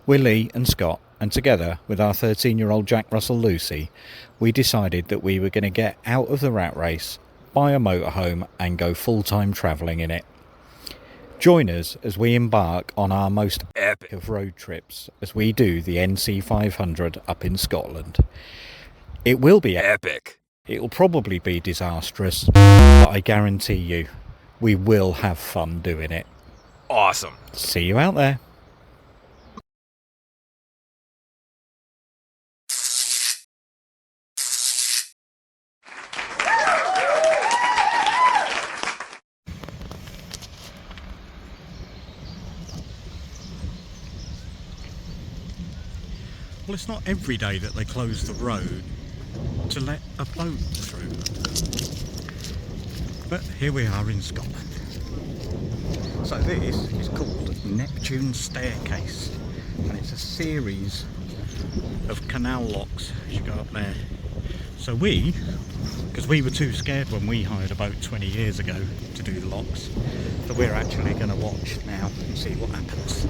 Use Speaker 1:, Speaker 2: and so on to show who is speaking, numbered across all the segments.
Speaker 1: We're Lee and Scott, and together with our 13-year-old Jack Russell Lucy, we decided that we were going to get out of the rat race, buy a motorhome and go full-time travelling in it. Join us as we embark on our most epic of road trips as we do the NC 500 up in Scotland. It will be epic. It'll probably be disastrous, but I guarantee you, we will have fun doing it.
Speaker 2: Awesome.
Speaker 1: See you out there. Well, it's not every day that they close the road to let a boat through. But here we are in Scotland. So this is called Neptune Staircase, and it's a series of canal locks as you go up there. So because we were too scared when we hired a boat 20 years ago to do the locks, so we're actually going to watch now and see what happens.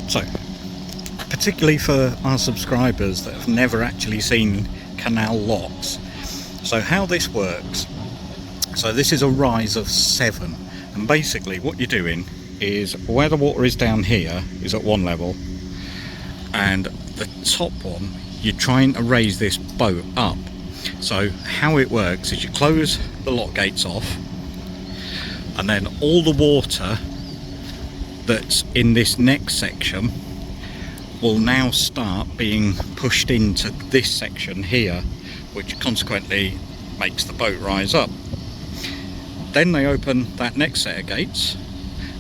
Speaker 1: So, particularly for our subscribers that have never actually seen canal locks, so how this works, so this is a rise of 7, and basically what you're doing is where the water is down here is at one level, and the top one you're trying to raise this boat up. So how it works is you close the lock gates off, and then all the water that's in this next section will now start being pushed into this section here, which consequently makes the boat rise up. Then they open that next set of gates,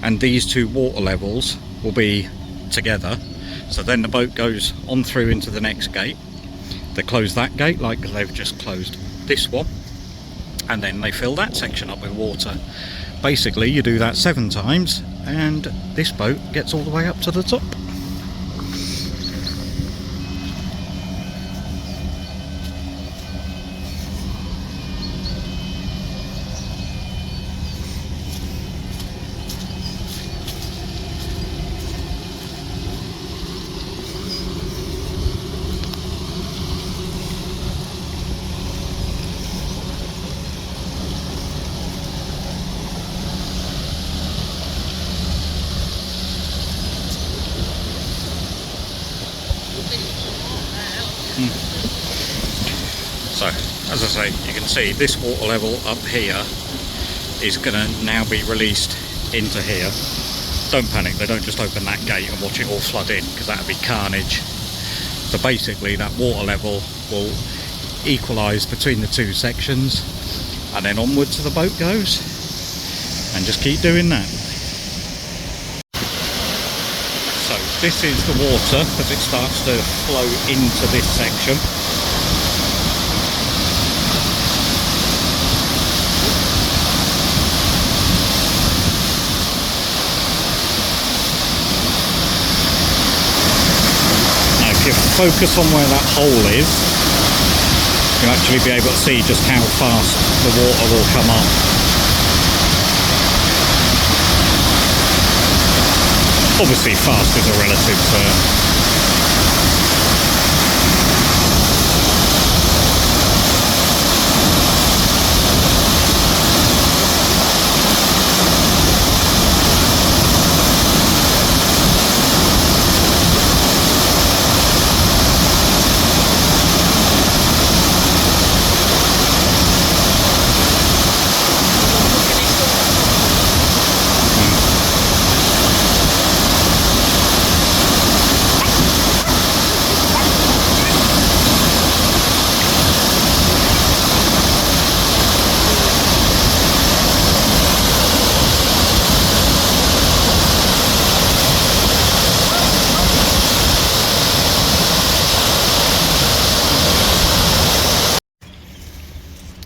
Speaker 1: and these two water levels will be together. So then the boat goes on through into the next gate. They close that gate like they've just closed this one, and then they fill that section up with water. Basically, you do that 7 times, and this boat gets all the way up to the top. So, as I say, you can see this water level up here is going to now be released into here. Don't panic, they don't just open that gate and watch it all flood in, because that would be carnage. So basically that water level will equalise between the two sections, and then onwards the boat goes, and just keep doing that. So this is the water as it starts to flow into this section. If you focus on where that hole is, you'll actually be able to see just how fast the water will come up. Obviously fast is a relative term.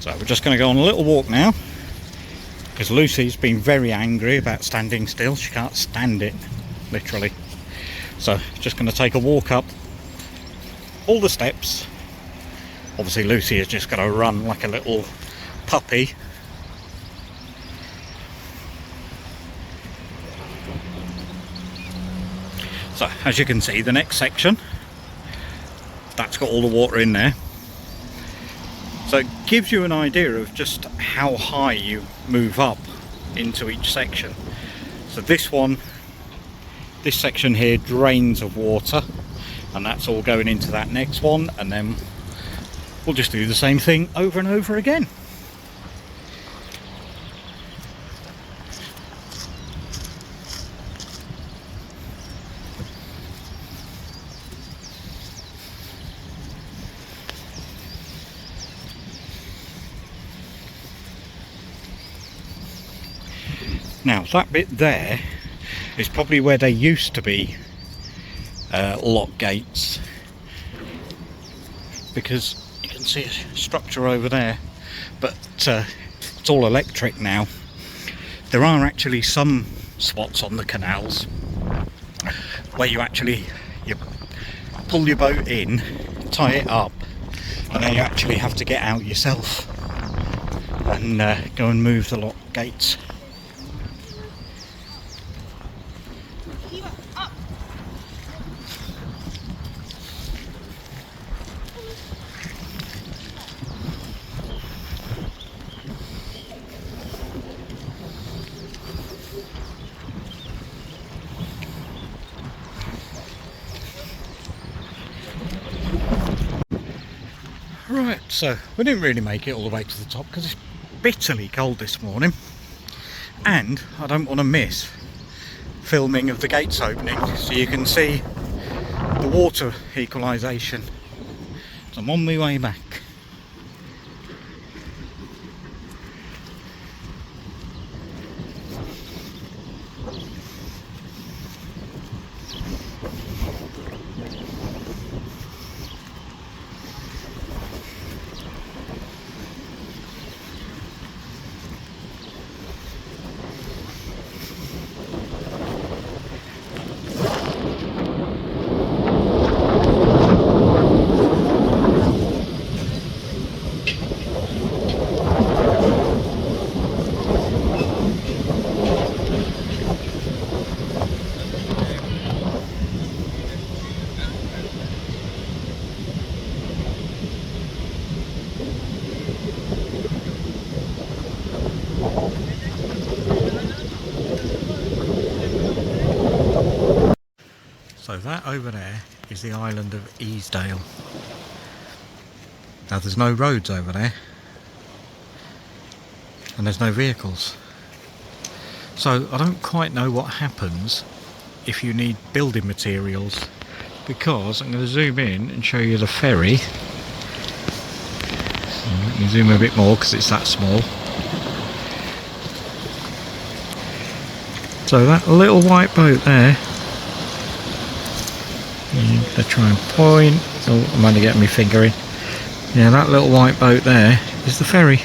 Speaker 1: So we're just going to go on a little walk now, because Lucy's been very angry about standing still. She can't stand it, literally. So just going to take a walk up all the steps. Obviously Lucy is just going to run like a little puppy. So as you can see, the next section, that's got all the water in there. So it gives you an idea of just how high you move up into each section. So this section here drains of water, and that's all going into that next one, and then we'll just do the same thing over and over again. Now that bit there is probably where there used to be lock gates, because you can see a structure over there, but it's all electric now. There are actually some spots on the canals where you pull your boat in, tie it up, and then you actually have to get out yourself and go and move the lock gates. Right, so we didn't really make it all the way to the top because it's bitterly cold this morning, and I don't want to miss filming of the gates opening, so you can see the water equalisation. So I'm on my way back. that over there is the island of Easdale. Now there's no roads over there, and there's no vehicles. So I don't quite know what happens if you need building materials, because I'm going to zoom in and show you the ferry. Let me zoom a bit more because it's that small. So that little white boat there, I'm going to try and point. Oh, I'm only getting my finger in. Yeah, that little white boat there is the ferry.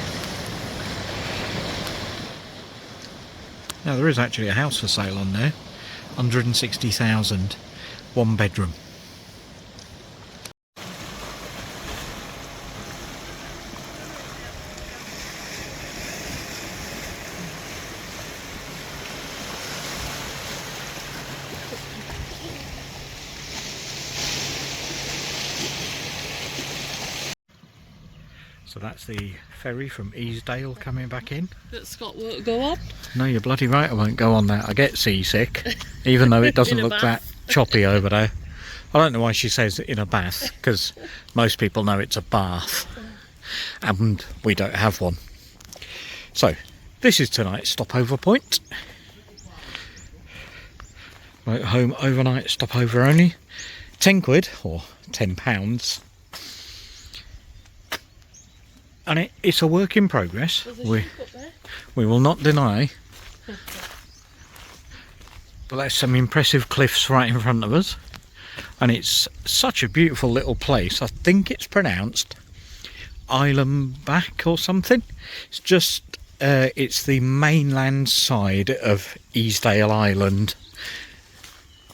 Speaker 1: Now there is actually a house for sale on there, 160,000, 1 bedroom. So that's the ferry from Easdale coming back in.
Speaker 2: That Scott won't go on.
Speaker 1: No, you're bloody right, I won't go on that. I get seasick, even though it doesn't look that choppy over there. I don't know why she says in a bath, because most people know it's a bath, and we don't have one. So, this is tonight's stopover point. Right, home overnight stopover only. 10 quid, or £10. And it's a work in progress. We will not deny. But there's some impressive cliffs right in front of us. And it's such a beautiful little place. I think it's pronounced Islandback or something. It's just, it's the mainland side of Easdale Island.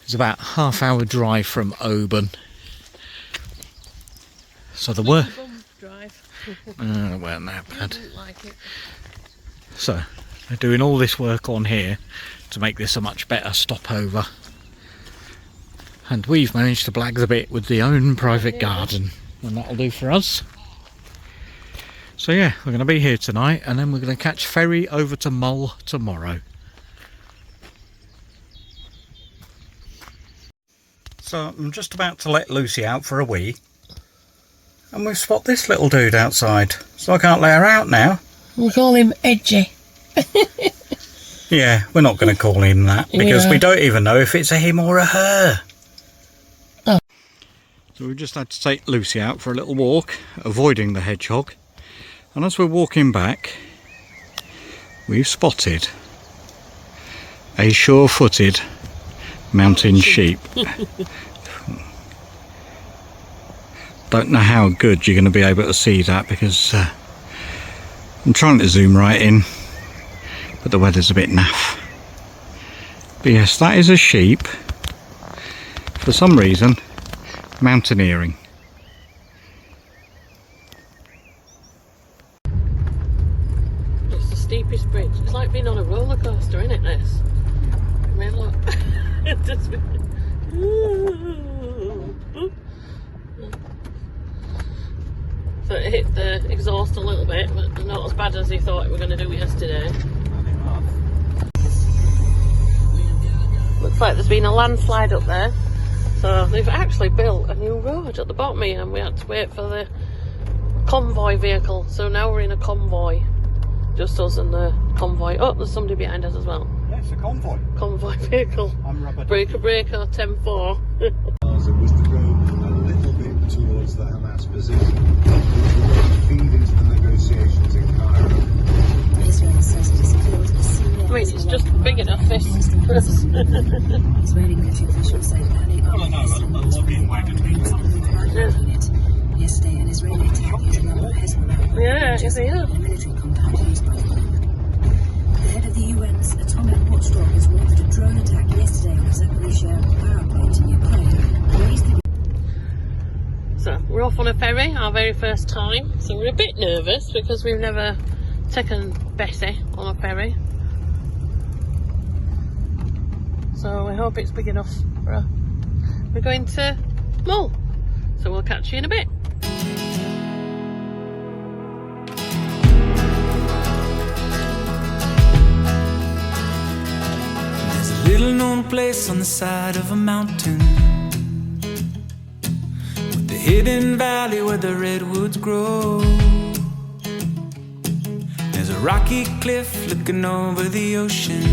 Speaker 1: It's about half-hour drive from Oban. So the work. It weren't that bad.
Speaker 2: Like it.
Speaker 1: So they're doing all this work on here to make this a much better stopover, and we've managed to blag the bit with the own private garden, and that'll do for us. So yeah, we're going to be here tonight, and then we're going to catch ferry over to Mull tomorrow. So I'm just about to let Lucy out for a wee, and we've spotted this little dude outside, so I can't let her out now.
Speaker 2: We call him Edgy.
Speaker 1: Yeah, we're not going to call him that, because we don't even know if it's a him or a her.
Speaker 2: Oh.
Speaker 1: So we've just had to take Lucy out for a little walk, avoiding the hedgehog. And as we're walking back, we've spotted a sure-footed mountain sheep. Don't know how good you're going to be able to see that, because I'm trying to zoom right in, but the weather's a bit naff. But yes, that is a sheep, for some reason, mountaineering.
Speaker 2: It's the steepest bridge. It's like being on a roller coaster, isn't it, this? I mean, look. It's just... So it hit the exhaust a little bit, but not as bad as he thought it were going to do yesterday. Looks like there's been a landslide up there. So they've actually built a new road at the bottom here, and we had to wait for the convoy vehicle. So now we're in a convoy. Just us and the convoy. Oh, there's somebody behind us as well.
Speaker 1: Yeah, it's a convoy.
Speaker 2: Convoy vehicle.
Speaker 1: I'm rubber.
Speaker 2: Breaker, 10-4.
Speaker 3: It was to go a little bit towards the Hamas position, which will then feed into the negotiations in Cairo.
Speaker 4: Israel says it has killed a senior.
Speaker 2: I mean, it's just big enough, this.
Speaker 4: Israeli military officials say panic unit. Yesterday, an Israeli attack hit a number of Hezbollah.
Speaker 2: Yeah, yes, they are.
Speaker 4: A military compound used by the group. The head of the UN's atomic watchdog has warned that a drone attack yesterday on a Zaporizhzhia power plant in Ukraine raised the...
Speaker 2: So we're off on a ferry, our very first time. So we're a bit nervous because we've never taken Bessie on a ferry. So we hope it's big enough for her. We're going to Mull, so we'll catch you in a bit.
Speaker 5: There's a little known place on the side of a mountain. hidden valley where the redwoods grow. There's a rocky cliff looking over the ocean.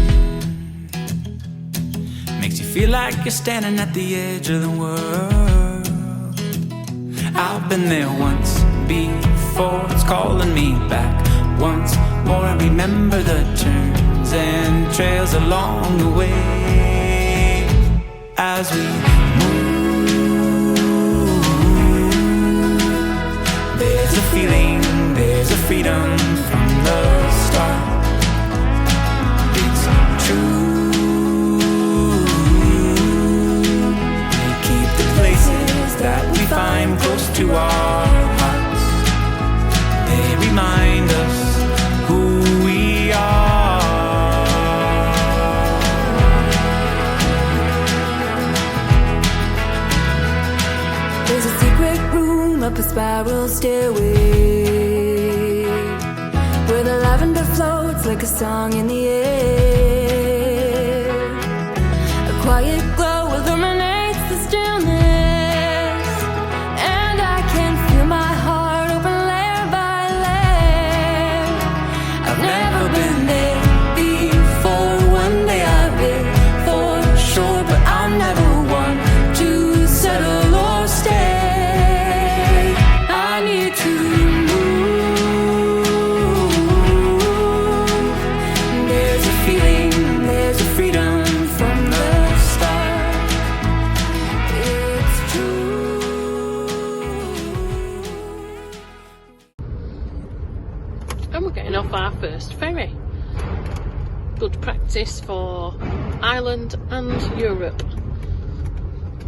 Speaker 5: Makes you feel like you're standing at the edge of the world. I've been there once before, it's calling me back once more. I remember the turns and trails along the way. As we move, there's a feeling, there's a freedom from the start. It's true. We keep the places that we find close to our hearts. They remind us who we are.
Speaker 6: There's a secret room up a spiral stairway, where the lavender floats like a song in the air. A quiet glow illuminates the stillness, and I can feel my heart open layer by layer. I've never been there before. One day I will, for sure, but I'm never one to settle or stay. I need to move. There's a feeling, there's a freedom from the start. It's true.
Speaker 2: And we're getting off our first ferry. Good practice for Ireland and Europe.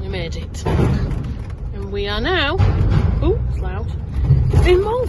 Speaker 2: We made it. And we are now, ooh, it's loud, in Mull.